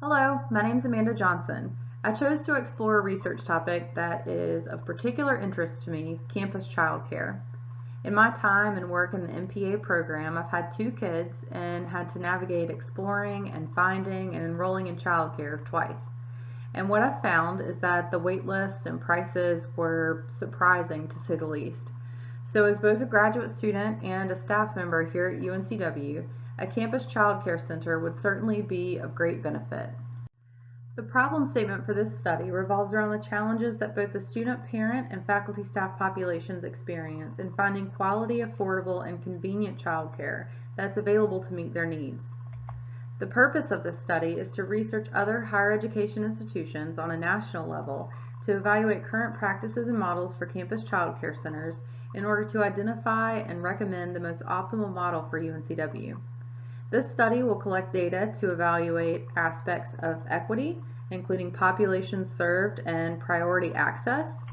Hello, my name is Amanda Johnson. I chose to explore a research topic that is of particular interest to me, campus childcare. In my time and work in the MPA program, I've had two kids and had to navigate exploring and finding and enrolling in childcare twice. And what I've found is that the wait lists and prices were surprising to say the least. So as both a graduate student and a staff member here at UNCW, a campus childcare center would certainly be of great benefit. The problem statement for this study revolves around the challenges that both the student, parent, and faculty staff populations experience in finding quality, affordable, and convenient childcare that's available to meet their needs. The purpose of this study is to research other higher education institutions on a national level to evaluate current practices and models for campus childcare centers in order to identify and recommend the most optimal model for UNCW. This study will collect data to evaluate aspects of equity, including populations served and priority access,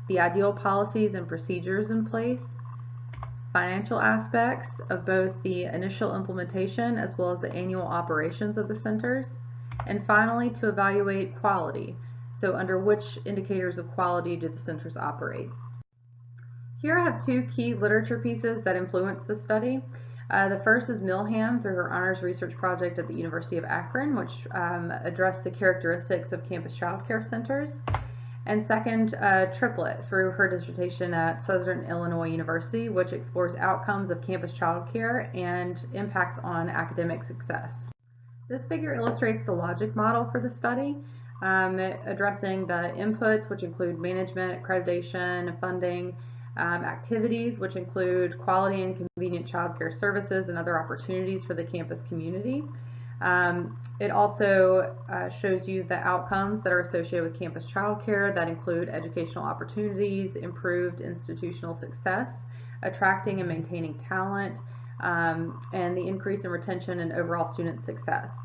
the ideal policies and procedures in place, financial aspects of both the initial implementation as well as the annual operations of the centers, and finally to evaluate quality, so under which indicators of quality do the centers operate. Here I have two key literature pieces that influence the study. The first is Milham through her honors research project at the University of Akron, which addressed the characteristics of campus childcare centers. And second, Triplett through her dissertation at Southern Illinois University, which explores outcomes of campus childcare and impacts on academic success. This figure illustrates the logic model for the study, addressing the inputs, which include management, accreditation, funding, activities, which include quality and convenient childcare services and other opportunities for the campus community. It also shows you the outcomes that are associated with campus childcare that include educational opportunities, improved institutional success, attracting and maintaining talent, and the increase in retention and overall student success.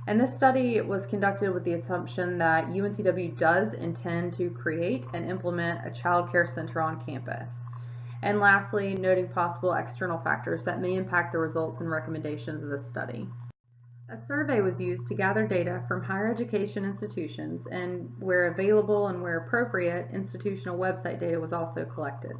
And this study was conducted with the assumption that UNCW does intend to create and implement a child care center on campus. And lastly, noting possible external factors that may impact the results and recommendations of this study. A survey was used to gather data from higher education institutions, and where available and where appropriate, institutional website data was also collected.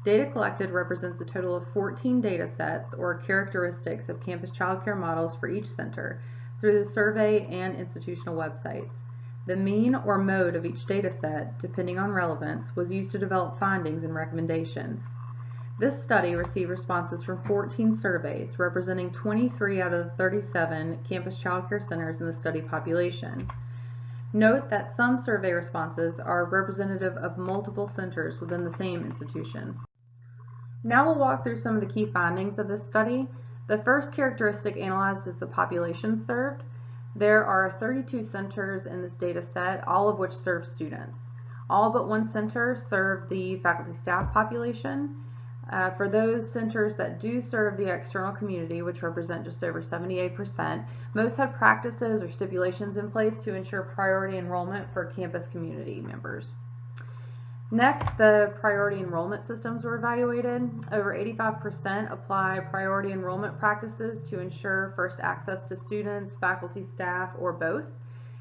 Data collected represents a total of 14 data sets or characteristics of campus childcare models for each center, through the survey and institutional websites. The mean or mode of each data set, depending on relevance, was used to develop findings and recommendations. This study received responses from 14 surveys, representing 23 out of the 37 campus childcare centers in the study population. Note that some survey responses are representative of multiple centers within the same institution. Now we'll walk through some of the key findings of this study. The first characteristic analyzed is the population served. There are 32 centers in this data set, all of which serve students. All but one center serve the faculty staff population. For those centers that do serve the external community, which represent just over 78%, most have practices or stipulations in place to ensure priority enrollment for campus community members. Next, the priority enrollment systems were evaluated. Over 85% apply priority enrollment practices to ensure first access to students, faculty, staff, or both.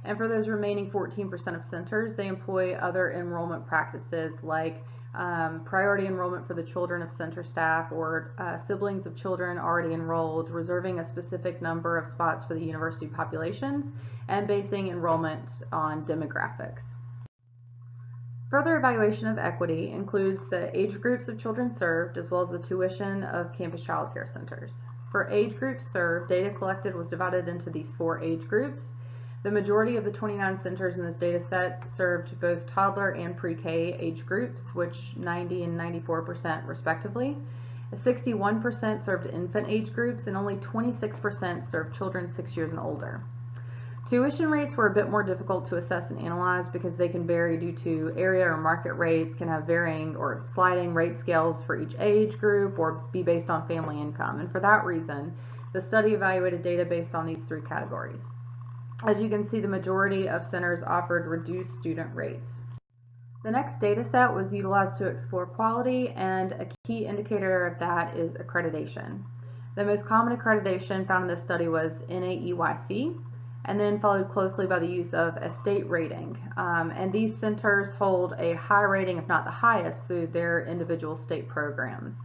And for those remaining 14% of centers, they employ other enrollment practices like priority enrollment for the children of center staff or siblings of children already enrolled, reserving a specific number of spots for the university populations, and basing enrollment on demographics. Further evaluation of equity includes the age groups of children served as well as the tuition of campus child care centers. For age groups served, data collected was divided into these 4 age groups. The majority of the 29 centers in this data set served both toddler and pre-K age groups, which 90 and 94% respectively. 61% served infant age groups and only 26% served children 6 years and older. Tuition rates were a bit more difficult to assess and analyze because they can vary due to area or market rates, can have varying or sliding rate scales for each age group, or be based on family income. And for that reason, the study evaluated data based on these 3 categories. As you can see, the majority of centers offered reduced student rates. The next data set was utilized to explore quality, and a key indicator of that is accreditation. The most common accreditation found in this study was NAEYC. and then followed closely by the use of a state rating. And these centers hold a high rating, if not the highest, through their individual state programs.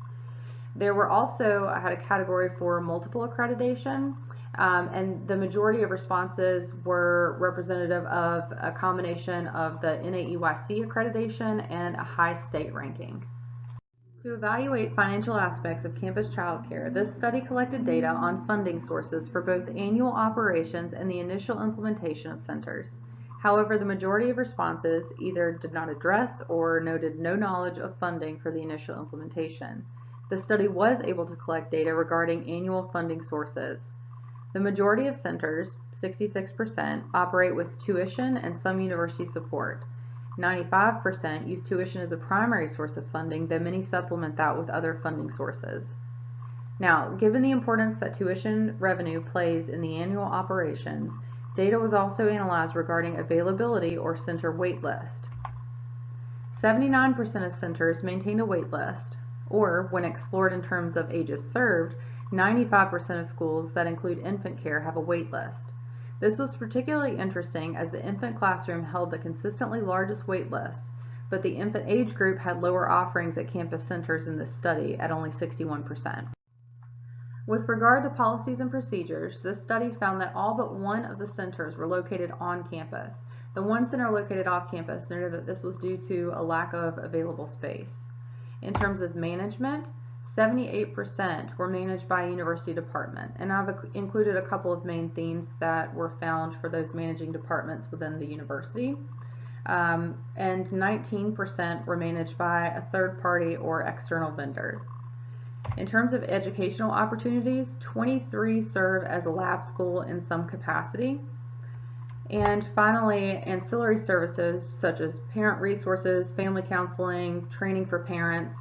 There were also, I had a category for multiple accreditation, and the majority of responses were representative of a combination of the NAEYC accreditation and a high state ranking. To evaluate financial aspects of campus childcare, this study collected data on funding sources for both annual operations and the initial implementation of centers. However, the majority of responses either did not address or noted no knowledge of funding for the initial implementation. The study was able to collect data regarding annual funding sources. The majority of centers, 66%, operate with tuition and some university support. 95% use tuition as a primary source of funding, though many supplement that with other funding sources. Now, given the importance that tuition revenue plays in the annual operations, data was also analyzed regarding availability or center wait list. 79% of centers maintain a wait list, or when explored in terms of ages served, 95% of schools that include infant care have a wait list. This was particularly interesting as the infant classroom held the consistently largest wait list, but the infant age group had lower offerings at campus centers in this study at only 61%. With regard to policies and procedures, this study found that all but one of the centers were located on campus. The one center located off campus noted that this was due to a lack of available space. In terms of management, 78% were managed by a university department, and I've included a couple of main themes that were found for those managing departments within the university. And 19% were managed by a third party or external vendor. In terms of educational opportunities, 23 serve as a lab school in some capacity. And finally, ancillary services such as parent resources, family counseling, training for parents.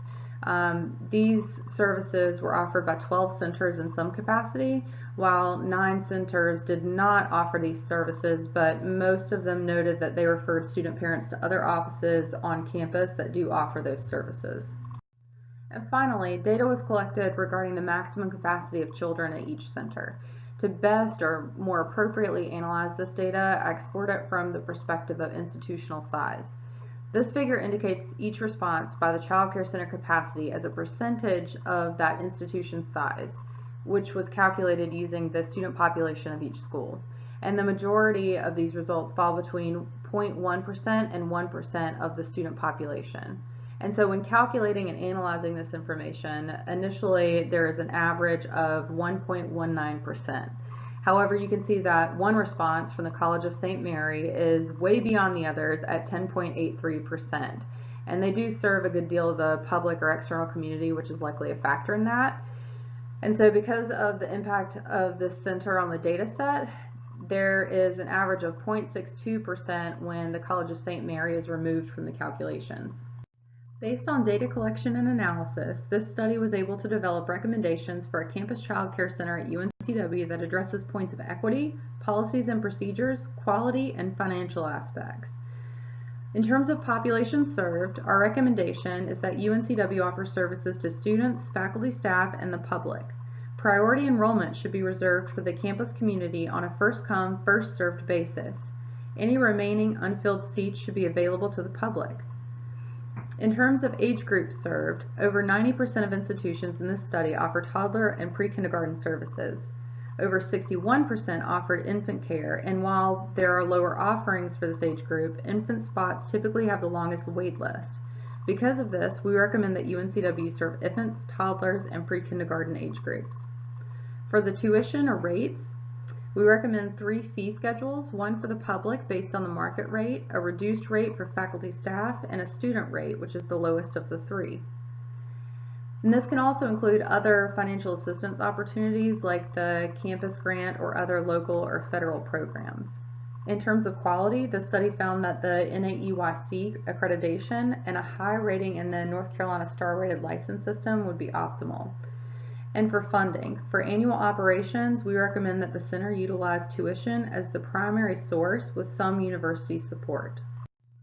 These services were offered by 12 centers in some capacity, while 9 centers did not offer these services, but most of them noted that they referred student parents to other offices on campus that do offer those services. And finally, data was collected regarding the maximum capacity of children at each center. To best or more appropriately analyze this data, I explored it from the perspective of institutional size. This figure indicates each response by the child care center capacity as a percentage of that institution's size, which was calculated using the student population of each school. And the majority of these results fall between 0.1% and 1% of the student population. And so when calculating and analyzing this information, initially there is an average of 1.19%. However, you can see that one response from the College of St. Mary is way beyond the others at 10.83%. And they do serve a good deal of the public or external community, which is likely a factor in that. And so because of the impact of this center on the data set, there is an average of 0.62% when the College of St. Mary is removed from the calculations. Based on data collection and analysis, this study was able to develop recommendations for a campus child care center at UNCW that addresses points of equity, policies and procedures, quality, and financial aspects. In terms of population served, our recommendation is that UNCW offers services to students, faculty, staff, and the public. Priority enrollment should be reserved for the campus community on a first-come, first-served basis. Any remaining unfilled seats should be available to the public. In terms of age groups served, over 90% of institutions in this study offer toddler and pre-kindergarten services. Over 61% offered infant care, and while there are lower offerings for this age group, infant spots typically have the longest wait list. Because of this, we recommend that UNCW serve infants, toddlers, and pre-kindergarten age groups. For the tuition or rates, we recommend 3 fee schedules, one for the public based on the market rate, a reduced rate for faculty staff, and a student rate, which is the lowest of the 3. And this can also include other financial assistance opportunities like the campus grant or other local or federal programs. In terms of quality, the study found that the NAEYC accreditation and a high rating in the North Carolina Star Rated license system would be optimal. And for funding, for annual operations, we recommend that the center utilize tuition as the primary source with some university support.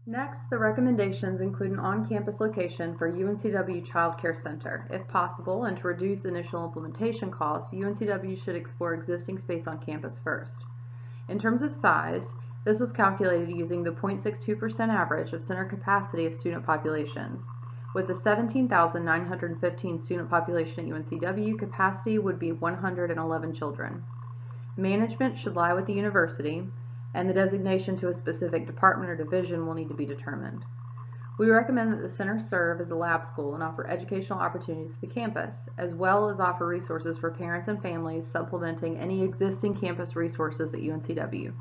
Next, the recommendations include an on-campus location for UNCW Child Care Center. If possible, and to reduce initial implementation costs, UNCW should explore existing space on campus first. In terms of size, this was calculated using the 0.62% average of center capacity of student populations. With the 17,915 student population at UNCW, capacity would be 111 children. Management should lie with the university, and the designation to a specific department or division will need to be determined. We recommend that the center serve as a lab school and offer educational opportunities to the campus, as well as offer resources for parents and families supplementing any existing campus resources at UNCW.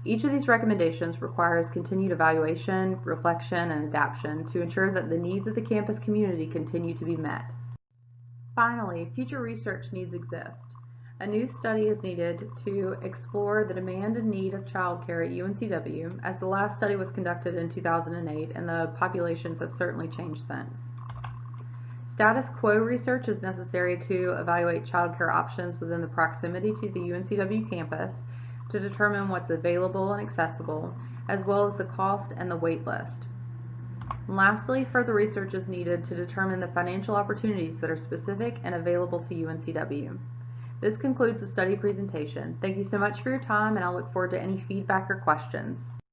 Each of these recommendations requires continued evaluation, reflection, and adaptation to ensure that the needs of the campus community continue to be met. Finally, future research needs exist. A new study is needed to explore the demand and need of childcare at UNCW, as the last study was conducted in 2008 and the populations have certainly changed since. Status quo research is necessary to evaluate childcare options within the proximity to the UNCW campus to determine what's available and accessible, as well as the cost and the wait list. And lastly, further research is needed to determine the financial opportunities that are specific and available to UNCW. This concludes the study presentation. Thank you so much for your time, and I'll look forward to any feedback or questions.